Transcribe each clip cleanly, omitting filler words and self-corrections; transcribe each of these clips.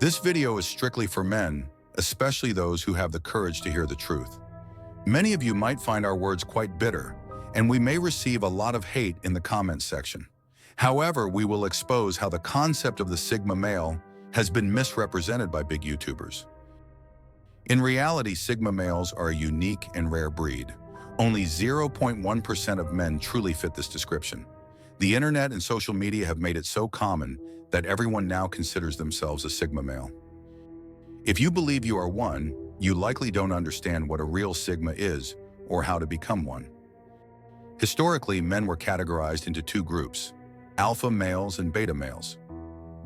This video is strictly for men, especially those who have the courage to hear the truth. Many of you might find our words quite bitter, and we may receive a lot of hate in the comments section. However, we will expose how the concept of the Sigma male has been misrepresented by big YouTubers. In reality, Sigma males are a unique and rare breed. Only 0.1% of men truly fit this description. The internet and social media have made it so common that everyone now considers themselves a Sigma male. If you believe you are one, you likely don't understand what a real Sigma is or how to become one. Historically, men were categorized into two groups: alpha males and beta males.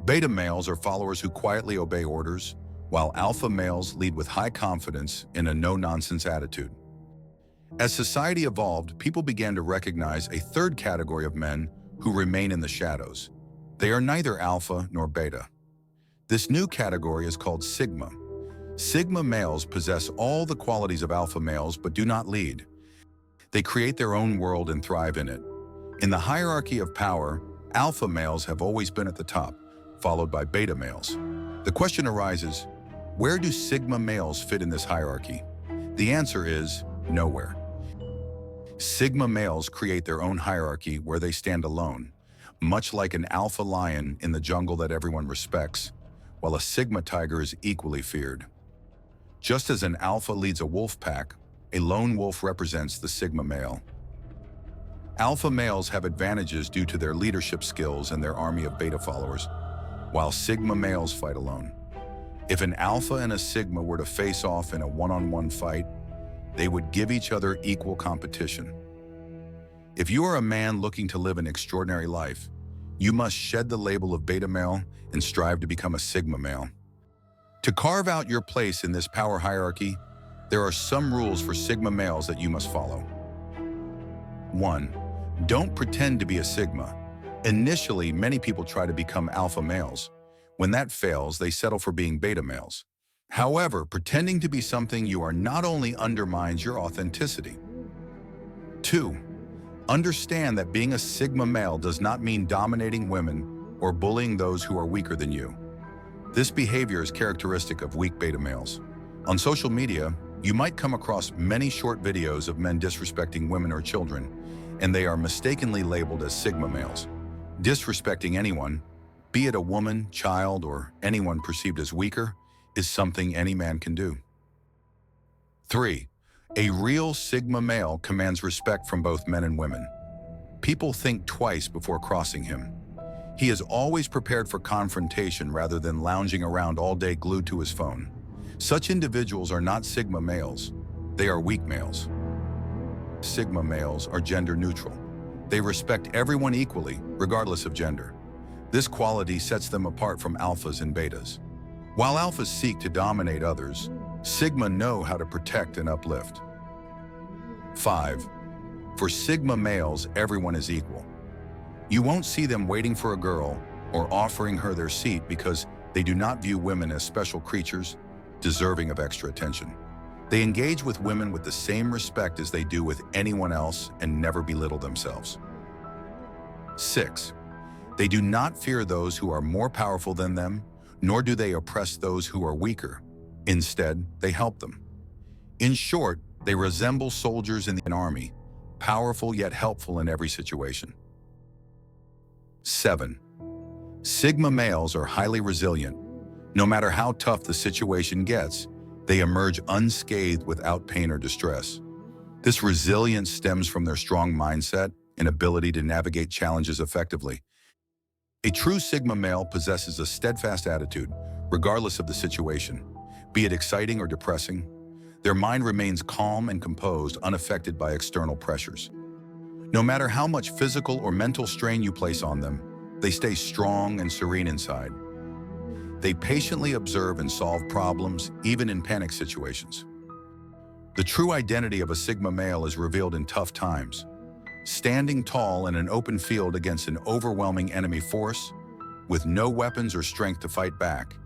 Beta males are followers who quietly obey orders, while alpha males lead with high confidence in a no-nonsense attitude. As society evolved, people began to recognize a third category of men who remain in the shadows. They are neither alpha nor beta. This new category is called Sigma. Sigma males possess all the qualities of alpha males but do not lead. They create their own world and thrive in it. In the hierarchy of power, alpha males have always been at the top, followed by beta males. The question arises, where do Sigma males fit in this hierarchy? The answer is nowhere. Sigma males create their own hierarchy where they stand alone, much like an alpha lion in the jungle that everyone respects, while a Sigma tiger is equally feared. Just as an alpha leads a wolf pack, a lone wolf represents the Sigma male. Alpha males have advantages due to their leadership skills and their army of beta followers, while Sigma males fight alone. If an alpha and a Sigma were to face off in a one-on-one fight, they would give each other equal competition. If you are a man looking to live an extraordinary life, you must shed the label of beta male and strive to become a Sigma male. To carve out your place in this power hierarchy, there are some rules for Sigma males that you must follow. 1. Don't pretend to be a Sigma. Initially, many people try to become alpha males. When that fails, they settle for being beta males. However, pretending to be something you are not only undermines your authenticity. 2. Understand that being a Sigma male does not mean dominating women or bullying those who are weaker than you. This behavior is characteristic of weak beta males. On social media, you might come across many short videos of men disrespecting women or children, and they are mistakenly labeled as Sigma males. Disrespecting anyone, be it a woman, child, or anyone perceived as weaker, is something any man can do. 3. A real Sigma male commands respect from both men and women. People think twice before crossing him. He is always prepared for confrontation rather than lounging around all day glued to his phone. Such individuals are not Sigma males. They are weak males. Sigma males are gender neutral. They respect everyone equally, regardless of gender. This quality sets them apart from alphas and betas. While alphas seek to dominate others, Sigma know how to protect and uplift. 5. For Sigma males, everyone is equal. You won't see them waiting for a girl or offering her their seat because they do not view women as special creatures deserving of extra attention. They engage with women with the same respect as they do with anyone else and never belittle themselves. 6. They do not fear those who are more powerful than them, nor do they oppress those who are weaker. Instead, they help them. In short, they resemble soldiers in an army, powerful yet helpful in every situation. 7. Sigma males are highly resilient. No matter how tough the situation gets, they emerge unscathed without pain or distress. This resilience stems from their strong mindset and ability to navigate challenges effectively. A true Sigma male possesses a steadfast attitude, regardless of the situation, be it exciting or depressing. Their mind remains calm and composed, unaffected by external pressures. No matter how much physical or mental strain you place on them, they stay strong and serene inside. They patiently observe and solve problems, even in panic situations. The true identity of a Sigma male is revealed in tough times. Standing tall in an open field against an overwhelming enemy force, with no weapons or strength to fight back,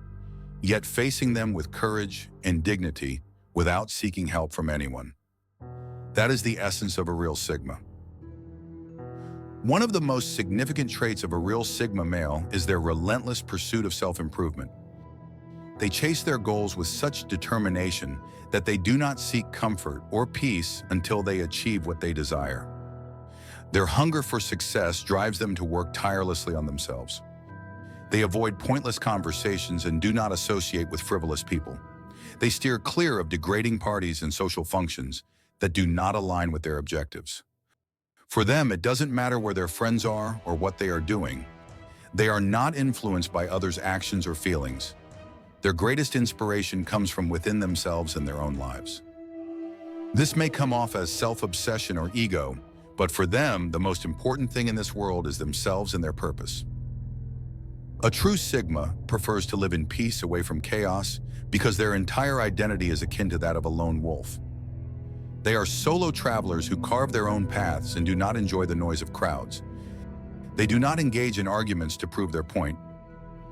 yet facing them with courage and dignity without seeking help from anyone. That is the essence of a real Sigma. One of the most significant traits of a real Sigma male is their relentless pursuit of self-improvement. They chase their goals with such determination that they do not seek comfort or peace until they achieve what they desire. Their hunger for success drives them to work tirelessly on themselves. They avoid pointless conversations and do not associate with frivolous people. They steer clear of degrading parties and social functions that do not align with their objectives. For them, it doesn't matter where their friends are or what they are doing. They are not influenced by others' actions or feelings. Their greatest inspiration comes from within themselves and their own lives. This may come off as self-obsession or ego, but for them, the most important thing in this world is themselves and their purpose. A true Sigma prefers to live in peace away from chaos because their entire identity is akin to that of a lone wolf. They are solo travelers who carve their own paths and do not enjoy the noise of crowds. They do not engage in arguments to prove their point.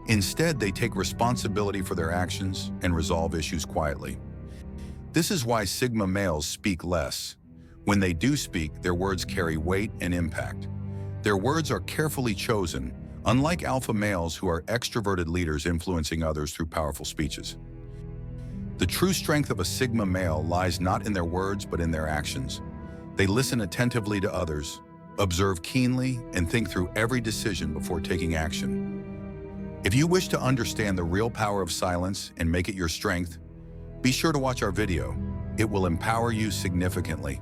Instead, they take responsibility for their actions and resolve issues quietly. This is why Sigma males speak less. When they do speak, their words carry weight and impact. Their words are carefully chosen, unlike alpha males who are extroverted leaders influencing others through powerful speeches. The true strength of a Sigma male lies not in their words but in their actions. They listen attentively to others, observe keenly, and think through every decision before taking action. If you wish to understand the real power of silence and make it your strength, be sure to watch our video. It will empower you significantly.